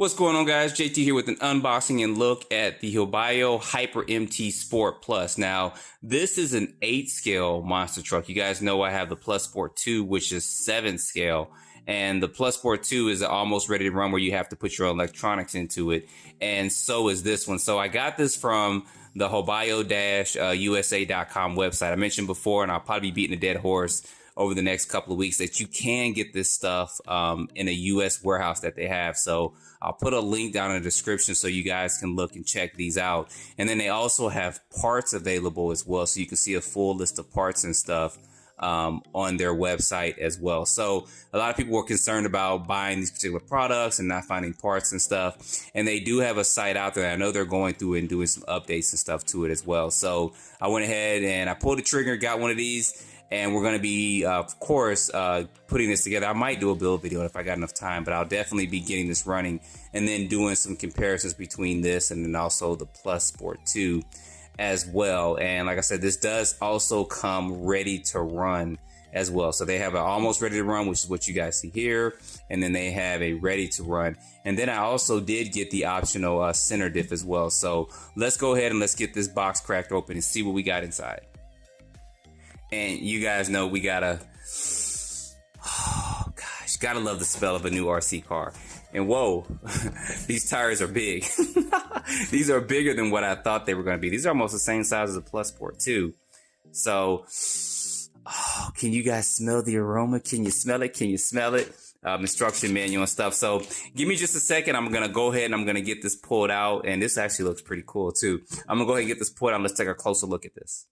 What's going on, guys? JT here with an unboxing and look at the Hobao Hyper MT Sport Plus. Now, this is an 8 scale monster truck. You guys know I have the Plus Sport 2, which is 7 scale. And the Plus Sport 2 is almost ready to run where you have to put your electronics into it. And so is this one. So I got this from the Hobao-USA.com website. I mentioned before, and I'll probably be beating a dead horse over the next couple of weeks, that you can get this stuff in a US warehouse that they have. So I'll put a link down in the description so you guys can look and check these out. And then they also have parts available as well, so you can see a full list of parts and stuff on their website as well. So a lot of people were concerned about buying these particular products and not finding parts and stuff, and they do have a site out there. I know they're going through and doing some updates and stuff to it as well. So I went ahead and I pulled the trigger, got one of these, and we're going to be, of course, putting this together. I might do a build video if I got enough time, but I'll definitely be getting this running and then doing some comparisons between this and then also the Plus Sport 2 as well. And like I said, this does also come ready to run as well. So they have an almost ready to run, which is what you guys see here. And then they have a ready to run. And then I also did get the optional center diff as well. So let's go ahead and let's get this box cracked open and see what we got inside. And you guys know we gotta, oh gosh, gotta love the smell of a new RC car. And whoa, these tires are big. These are bigger than what I thought they were gonna be. These are almost the same size as the Plus Sport 2. So, oh, can you guys smell the aroma? Can you smell it? Can you smell it? Instruction manual and stuff. So give me just a second. I'm gonna go ahead and I'm gonna get this pulled out. And this actually looks pretty cool too. I'm gonna go ahead and get this pulled out. Let's take a closer look at this.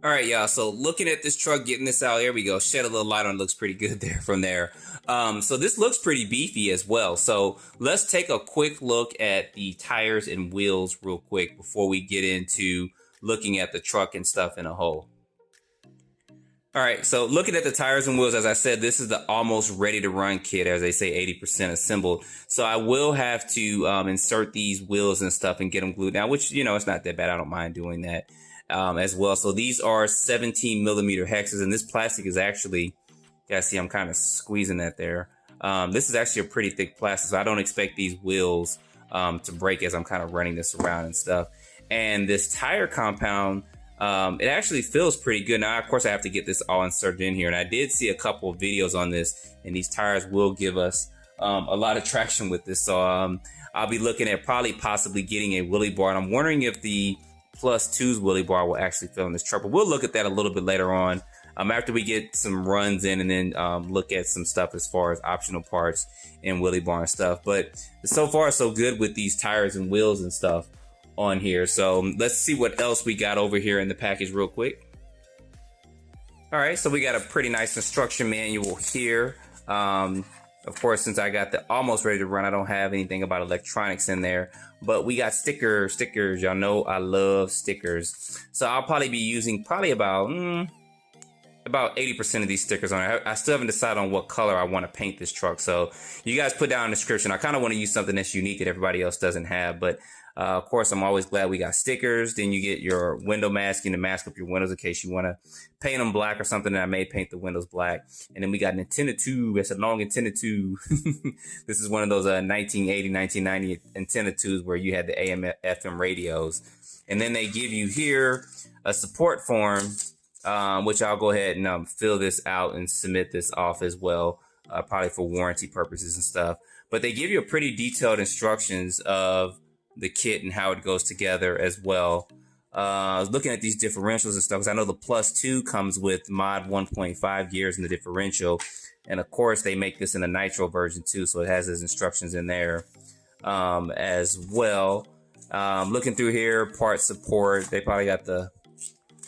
All right, y'all, so looking at this truck, getting this out, here we go. Shed a little light on it, looks pretty good there from there. So this looks pretty beefy as well. So let's take a quick look at the tires and wheels real quick before we get into looking at the truck and stuff in a whole. All right, so looking at the tires and wheels, as I said, this is the almost ready to run kit, as they say, 80% assembled. So I will have to insert these wheels and stuff and get them glued down, which, you know, it's not that bad. I don't mind doing that. As well. So these are 17 millimeter hexes, and this plastic is actually, you guys see I'm kind of squeezing that there. This is actually a pretty thick plastic, so I don't expect these wheels to break as I'm kind of running this around and stuff. And this tire compound, it actually feels pretty good. Now, of course, I have to get this all inserted in here, and I did see a couple of videos on this, and these tires will give us a lot of traction with this. So I'll be looking at possibly getting a wheelie bar, and I'm wondering if the Plus 2's wheelie bar will actually fill in this truck, but we'll look at that a little bit later on after we get some runs in, and then look at some stuff as far as optional parts and wheelie bar and stuff. But so far so good with these tires and wheels and stuff on here. So let's see what else we got over here in the package real quick. All right, so we got a pretty nice instruction manual here. Of course, since I got the almost ready to run, I don't have anything about electronics in there, but we got stickers. Y'all know I love stickers. So I'll probably be using about 80% of these stickers on it. I still haven't decided on what color I want to paint this truck. So you guys put down in the description. I kind of want to use something that's unique that everybody else doesn't have, but of course, I'm always glad we got stickers. Then you get your window masking to mask up your windows in case you want to paint them black or something. And I may paint the windows black. And then we got an antenna tube. It's a long antenna tube. This is one of those 1980, 1990 antenna tubes where you had the AM, FM radios. And then they give you here a support form, which I'll go ahead and fill this out and submit this off as well, probably for warranty purposes and stuff. But they give you a pretty detailed instructions of the kit and how it goes together as well. I was looking at these differentials and stuff because I know the Plus 2 comes with mod 1.5 gears in the differential, and of course they make this in a nitro version too, so it has those instructions in there as well. Looking through here, part support, they probably got the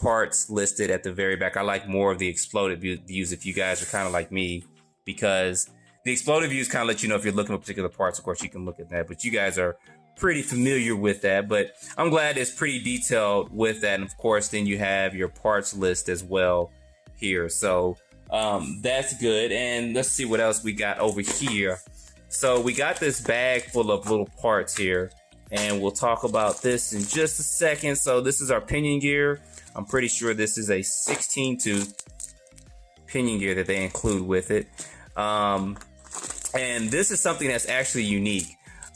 parts listed at the very back. I like more of the exploded views if you guys are kind of like me, because the exploded views kind of let you know if you're looking at particular parts. Of course you can look at that, but you guys are pretty familiar with that. But I'm glad it's pretty detailed with that. And of course then you have your parts list as well here, so that's good. And let's see what else we got over here. So we got this bag full of little parts here, and we'll talk about this in just a second. So this is our pinion gear. I'm pretty sure this is a 16 tooth pinion gear that they include with it. And this is something that's actually unique.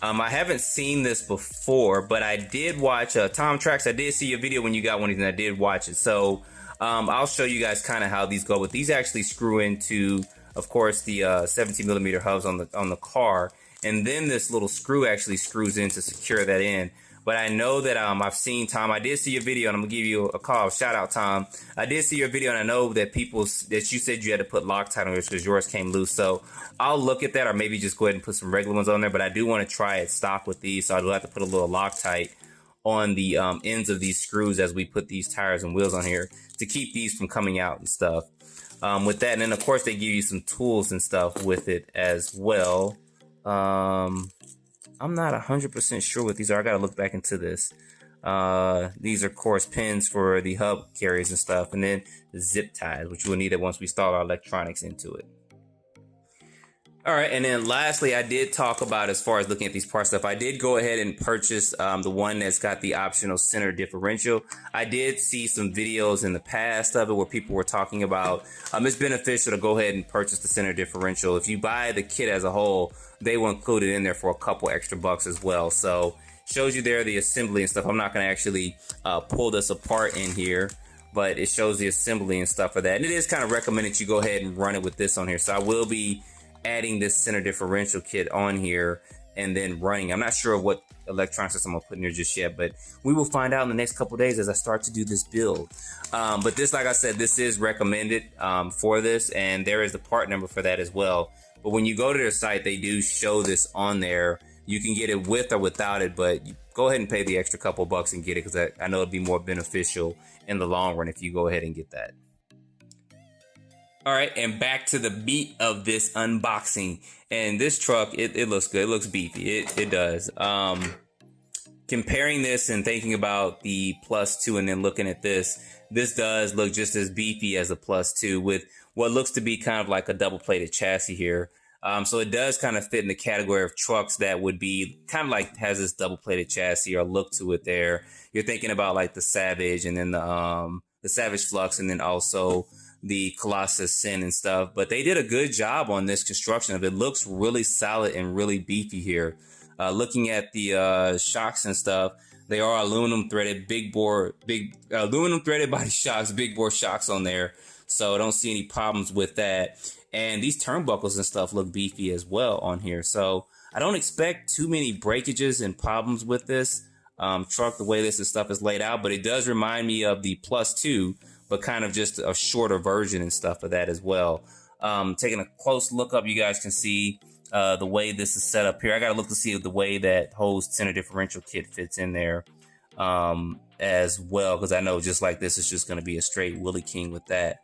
I haven't seen this before, but I did watch Tom Tracks. I did see your video when you got one of these, and I did watch it. So I'll show you guys kind of how these go. But these actually screw into, of course, the 17 millimeter hubs on the car, and then this little screw actually screws in to secure that in. But I know that I've seen Tom. I did see your video, and I'm gonna give you a call. Shout out, Tom. I did see your video, and I know that that you said you had to put Loctite on yours because yours came loose. So I'll look at that, or maybe just go ahead and put some regular ones on there. But I do want to try it stock with these, so I do have to put a little Loctite on the ends of these screws as we put these tires and wheels on here to keep these from coming out and stuff. With that, and then of course they give you some tools and stuff with it as well. I'm not 100% sure what these are. I gotta look back into this. These are, of course, pins for the hub carriers and stuff, and then the zip ties, which we'll need it once we install our electronics into it. All right, and then lastly, I did talk about, as far as looking at these parts stuff, I did go ahead and purchase the one that's got the optional center differential. I did see some videos in the past of it where people were talking about it's beneficial to go ahead and purchase the center differential. If you buy the kit as a whole, they will include it in there for a couple extra bucks as well. So shows you there the assembly and stuff. I'm not going to actually pull this apart in here, but it shows the assembly and stuff for that. And it is kind of recommended you go ahead and run it with this on here. So I will be adding this center differential kit on here and then running. I'm not sure what electronic system I'll put in here just yet, but we will find out in the next couple days as I start to do this build. But this, like I said, this is recommended for this, and there is the part number for that as well. But when you go to their site, they do show this on there. You can get it with or without it, but you go ahead and pay the extra couple bucks and get it, because I know it'd be more beneficial in the long run if you go ahead and get that. All right, and back to the meat of this unboxing. And this truck, it looks good. It looks beefy. It does. Comparing this and thinking about the Plus 2 and then looking at this does look just as beefy as a Plus 2 with what looks to be kind of like a double-plated chassis here. So it does kind of fit in the category of trucks that would be kind of like has this double-plated chassis or look to it there. You're thinking about like the Savage and then the Savage Flux, and then also the Colossus Sin and stuff. But they did a good job on this construction of it. It looks really solid and really beefy here. Looking at the shocks and stuff, they are aluminum threaded aluminum threaded body shocks, big bore shocks on there. So I don't see any problems with that. And these turnbuckles and stuff look beefy as well on here. So I don't expect too many breakages and problems with this truck, the way this and stuff is laid out. But it does remind me of the Plus 2, but kind of just a shorter version and stuff of that as well. Taking a close look up, you guys can see the way this is set up here. I got to look to see the way that whole center differential kit fits in there as well, because I know just like this is just going to be a straight Willie King with that.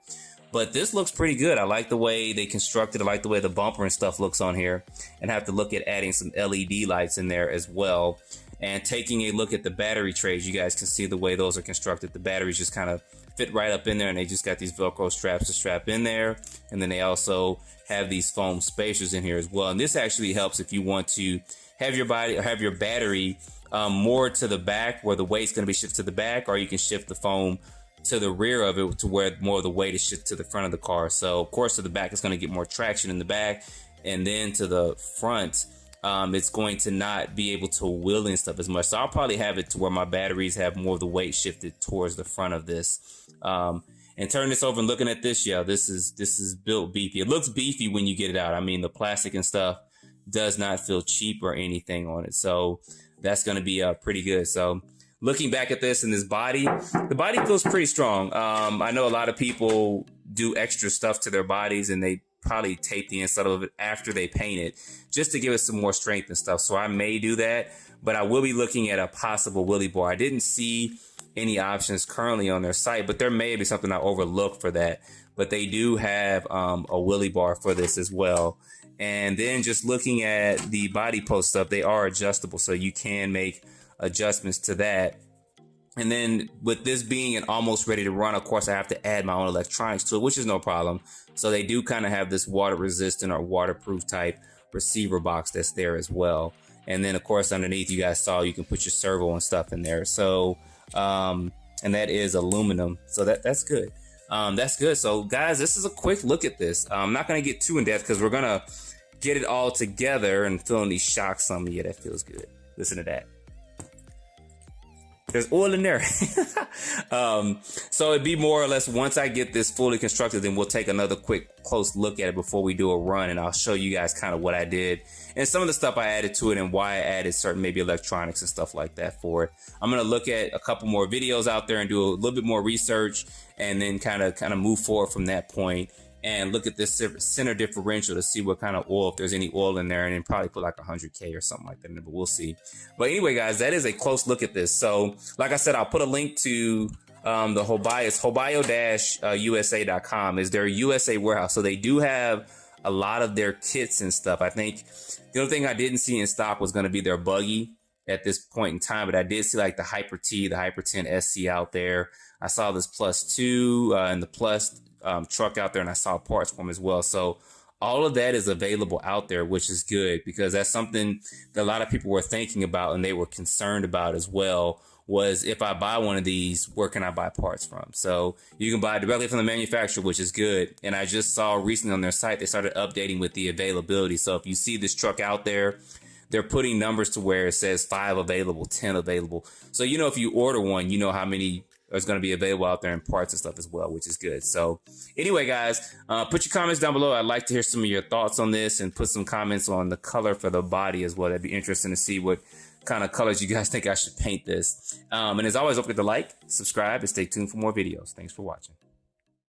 But this looks pretty good. I like the way they constructed it. I like the way the bumper and stuff looks on here, and have to look at adding some LED lights in there as well. And taking a look at the battery trays, you guys can see the way those are constructed. The batteries just kind of fit right up in there, and they just got these Velcro straps to strap in there. And then they also have these foam spacers in here as well. And this actually helps if you want to have your battery more to the back, where the weight's going to be shifted to the back, or you can shift the foam to the rear of it to where more of the weight is shifted to the front of the car. So of course to the back, it's going to get more traction in the back, and then to the front, it's going to not be able to wheel and stuff as much. So I'll probably have it to where my batteries have more of the weight shifted towards the front of this. And turning this over and looking at this, yeah, this is built beefy. It looks beefy when you get it out. I mean, the plastic and stuff does not feel cheap or anything on it. So that's going to be pretty good. So looking back at this and this body, the body feels pretty strong. I know a lot of people do extra stuff to their bodies, and they probably tape the inside of it after they paint it just to give it some more strength and stuff. So I may do that, but I will be looking at a possible wheelie bar. I didn't see any options currently on their site, but there may be something I overlooked for that. But they do have a wheelie bar for this as well. And then just looking at the body post stuff, they are adjustable, so you can make adjustments to that. And then with this being an almost ready to run, of course, I have to add my own electronics to it, which is no problem. So they do kind of have this water resistant or waterproof type receiver box that's there as well. And then of course, underneath, you guys saw you can put your servo and stuff in there. So, and that is aluminum. So that's good. That's good. So guys, this is a quick look at this. I'm not going to get too in depth because we're going to get it all together and feeling these shocks on me. Yeah, that feels good. Listen to that. There's oil in there. So it'd be more or less, once I get this fully constructed, then we'll take another quick close look at it before we do a run, and I'll show you guys kind of what I did and some of the stuff I added to it and why I added certain maybe electronics and stuff like that for it. I'm going to look at a couple more videos out there and do a little bit more research, and then kind of move forward from that point and look at this center differential to see what kind of oil, if there's any oil in there, and then probably put like 100K or something like that in there, but we'll see. But anyway, guys, that is a close look at this. So like I said, I'll put a link to the Hobao. It's Hobao-USA.com is their USA warehouse. So they do have a lot of their kits and stuff. I think the only thing I didn't see in stock was going to be their buggy at this point in time, but I did see like the Hyper T, the Hyper 10 SC out there. I saw this Plus 2 and the Plus truck out there, and I saw parts for them as well. So all of that is available out there, which is good, because that's something that a lot of people were thinking about and they were concerned about as well, was if I buy one of these, where can I buy parts from? So you can buy directly from the manufacturer, which is good. And I just saw recently on their site, they started updating with the availability. So if you see this truck out there, they're putting numbers to where it says 5 available, 10 available. So, you know, if you order one, you know how many is going to be available out there in parts and stuff as well, which is good. So anyway, guys, put your comments down below. I'd like to hear some of your thoughts on this, and put some comments on the color for the body as well. That'd be interesting to see what kind of colors you guys think I should paint this. And as always, don't forget to like, subscribe, and stay tuned for more videos. Thanks for watching.